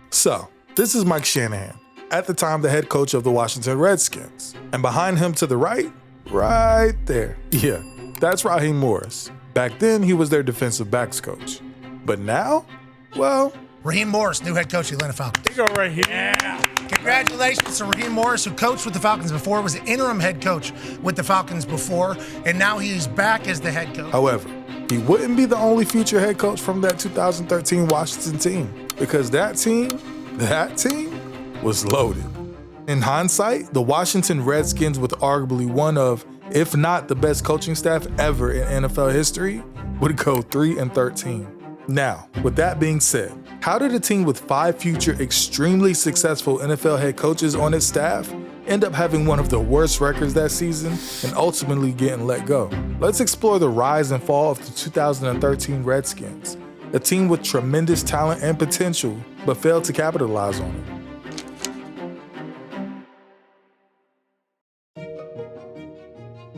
So, this is Mike Shanahan, at the time the head coach of the Washington Redskins. And behind him to the right there, yeah, that's Raheem Morris. Back then, he was their defensive backs coach. But now, well... Raheem Morris, new head coach of the Atlanta Falcons. There you go, Raheem. Yeah. Congratulations to Raheem Morris, who coached with the Falcons before, was the interim head coach with the Falcons before, and now he's back as the head coach. However, he wouldn't be the only future head coach from that 2013 Washington team, because that team was loaded. In hindsight, the Washington Redskins, with arguably one of, if not the best coaching staff ever in NFL history, would go 3-13. Now, with that being said, how did a team with 5 future extremely successful NFL head coaches on its staff end up having one of the worst records that season and ultimately getting let go? Let's explore the rise and fall of the 2013 Redskins, a team with tremendous talent and potential, but failed to capitalize on it.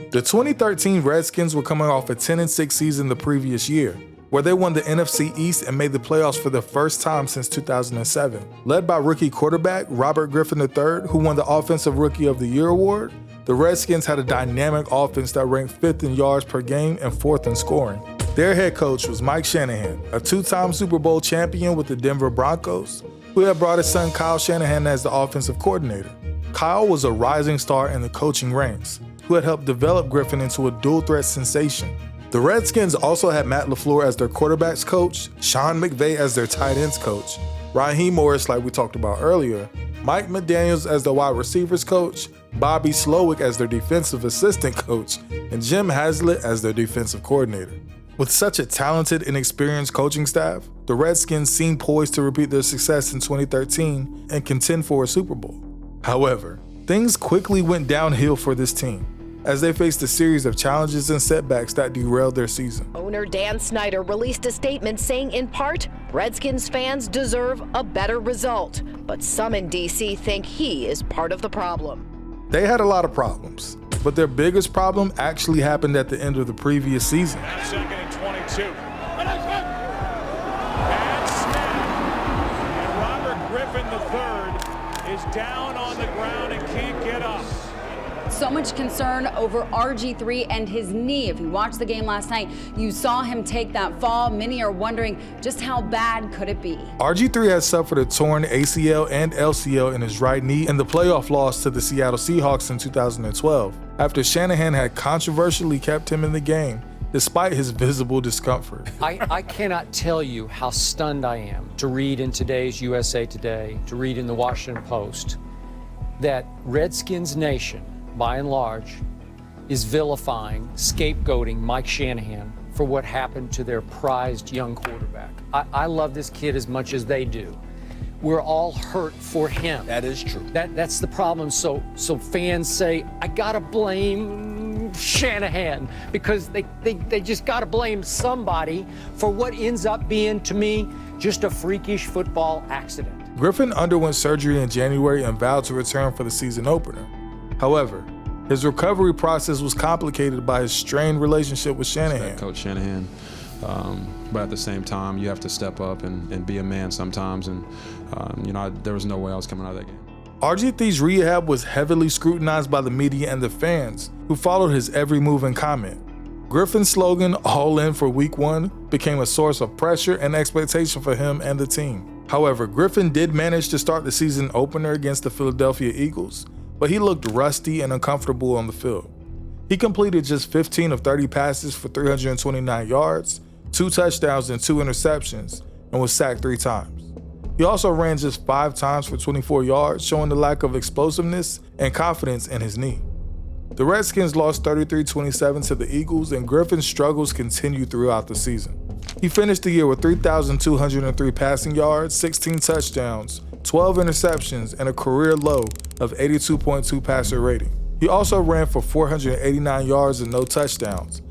The 2013 Redskins were coming off a 10-6 season the previous year, where they won the NFC East and made the playoffs for the first time since 2007. Led by rookie quarterback Robert Griffin III, who won the Offensive Rookie of the Year award, the Redskins had a dynamic offense that ranked 5th in yards per game and 4th in scoring. Their head coach was Mike Shanahan, a 2-time Super Bowl champion with the Denver Broncos, who had brought his son Kyle Shanahan as the offensive coordinator. Kyle was a rising star in the coaching ranks, who had helped develop Griffin into a dual-threat sensation. The Redskins also had Matt LaFleur as their quarterbacks coach, Sean McVay as their tight ends coach, Raheem Morris, like we talked about earlier, Mike McDaniels as the wide receivers coach, Bobby Slowick as their defensive assistant coach, and Jim Haslett as their defensive coordinator. With such a talented and experienced coaching staff, the Redskins seemed poised to repeat their success in 2013 and contend for a Super Bowl. However, things quickly went downhill for this team, as they faced a series of challenges and setbacks that derailed their season. Owner Dan Snyder released a statement saying, in part, Redskins fans deserve a better result, but some in D.C. think he is part of the problem. They had a lot of problems, but their biggest problem actually happened at the end of the previous season. Now 2nd and 22. And snap. And Robert Griffin III is down on the ground and can't get up. So much concern over RG3 and his knee. If you watched the game last night, you saw him take that fall. Many are wondering just how bad could it be. RG3 has suffered a torn ACL and LCL in his right knee in the playoff loss to the Seattle Seahawks in 2012, after Shanahan had controversially kept him in the game despite his visible discomfort. I cannot tell you how stunned I am to read in today's USA Today, to read in the Washington Post, that Redskins Nation, by and large, is vilifying, scapegoating Mike Shanahan for what happened to their prized young quarterback. I love this kid as much as they do. We're all hurt for him. That is true. That's the problem. So fans say, I gotta blame Shanahan, because they just gotta blame somebody for what ends up being, to me, just a freakish football accident. Griffin underwent surgery in January and vowed to return for the season opener. However, his recovery process was complicated by his strained relationship with Shanahan. Coach Shanahan, but at the same time, you have to step up and be a man sometimes. And there was no way I was coming out of that game. RG3's rehab was heavily scrutinized by the media and the fans, who followed his every move and comment. Griffin's slogan, "All in for Week 1, became a source of pressure and expectation for him and the team. However, Griffin did manage to start the season opener against the Philadelphia Eagles, but he looked rusty and uncomfortable on the field. He completed just 15 of 30 passes for 329 yards, 2 touchdowns and 2 interceptions, and was sacked 3 times. He also ran just 5 times for 24 yards, showing the lack of explosiveness and confidence in his knee. The Redskins lost 33-27 to the Eagles, and Griffin's struggles continued throughout the season. He finished the year with 3,203 passing yards, 16 touchdowns, 12 interceptions, and a career low of 82.2 passer rating. He also ran for 489 yards and no touchdowns.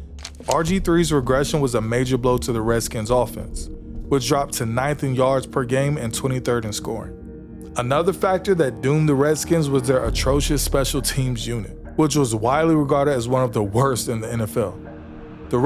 RG3's regression was a major blow to the Redskins' offense, which dropped to 9th in yards per game and 23rd in scoring. Another factor that doomed the Redskins was their atrocious special teams unit, which was widely regarded as one of the worst in the NFL.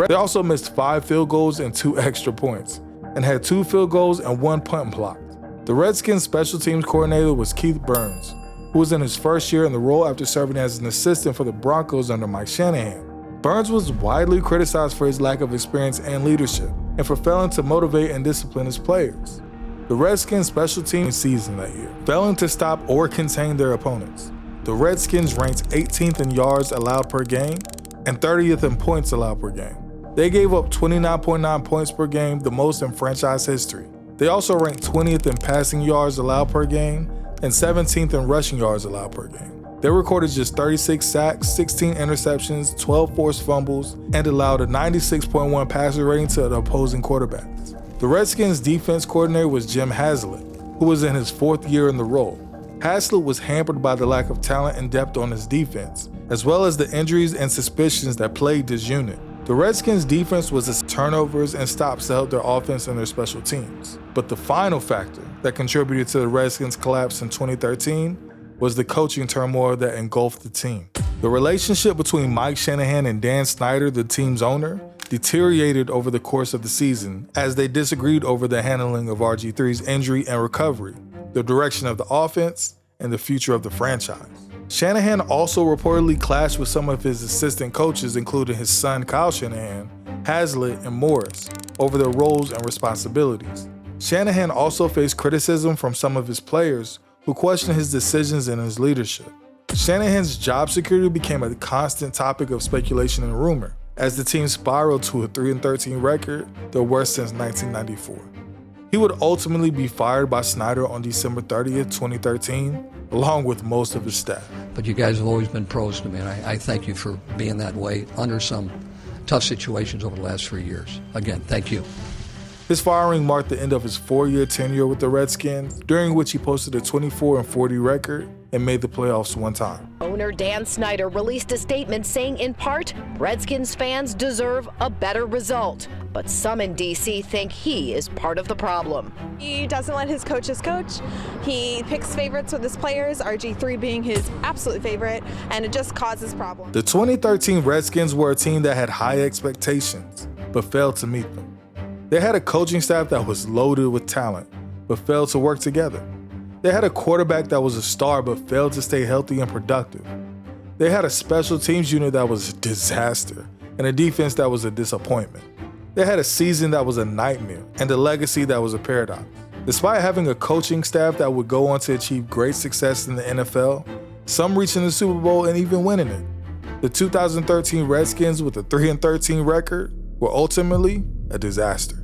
They also missed 5 field goals and 2 extra points, and had 2 field goals and 1 punt blocked. The Redskins special teams coordinator was Keith Burns, who was in his first year in the role after serving as an assistant for the Broncos under Mike Shanahan. Burns was widely criticized for his lack of experience and leadership, and for failing to motivate and discipline his players. The Redskins special teams season that year, failing to stop or contain their opponents. The Redskins ranked 18th in yards allowed per game and 30th in points allowed per game. They gave up 29.9 points per game, the most in franchise history. They also ranked 20th in passing yards allowed per game and 17th in rushing yards allowed per game. They recorded just 36 sacks, 16 interceptions, 12 forced fumbles, and allowed a 96.1 passer rating to the opposing quarterbacks. The Redskins defense coordinator was Jim Haslett, who was in his fourth year in the role. Haslett was hampered by the lack of talent and depth on his defense, as well as the injuries and suspicions that plagued his unit. The Redskins' defense was its turnovers and stops that helped their offense and their special teams. But the final factor that contributed to the Redskins' collapse in 2013 was the coaching turmoil that engulfed the team. The relationship between Mike Shanahan and Dan Snyder, the team's owner, deteriorated over the course of the season as they disagreed over the handling of RG3's injury and recovery, the direction of the offense, and the future of the franchise. Shanahan also reportedly clashed with some of his assistant coaches, including his son Kyle Shanahan, Haslett, and Morris, over their roles and responsibilities. Shanahan also faced criticism from some of his players who questioned his decisions and his leadership. Shanahan's job security became a constant topic of speculation and rumor, as the team spiraled to a 3-13 record, their worst since 1994. He would ultimately be fired by Snyder on December 30th, 2013, along with most of his staff. But you guys have always been pros to me, and I thank you for being that way under some tough situations over the last 3 years. Again, thank you. His firing marked the end of his 4-year tenure with the Redskins, during which he posted a 24-40 record and made the playoffs one time. Owner Dan Snyder released a statement saying, in part, Redskins fans deserve a better result. But some in D.C. think he is part of the problem. He doesn't let his coaches coach. He picks favorites with his players, RG3 being his absolute favorite, and it just causes problems. The 2013 Redskins were a team that had high expectations, but failed to meet them. They had a coaching staff that was loaded with talent, but failed to work together. They had a quarterback that was a star, but failed to stay healthy and productive. They had a special teams unit that was a disaster, and a defense that was a disappointment. They had a season that was a nightmare, and a legacy that was a paradox. Despite having a coaching staff that would go on to achieve great success in the NFL, some reaching the Super Bowl and even winning it, the 2013 Redskins with a 3-13 record were ultimately a disaster.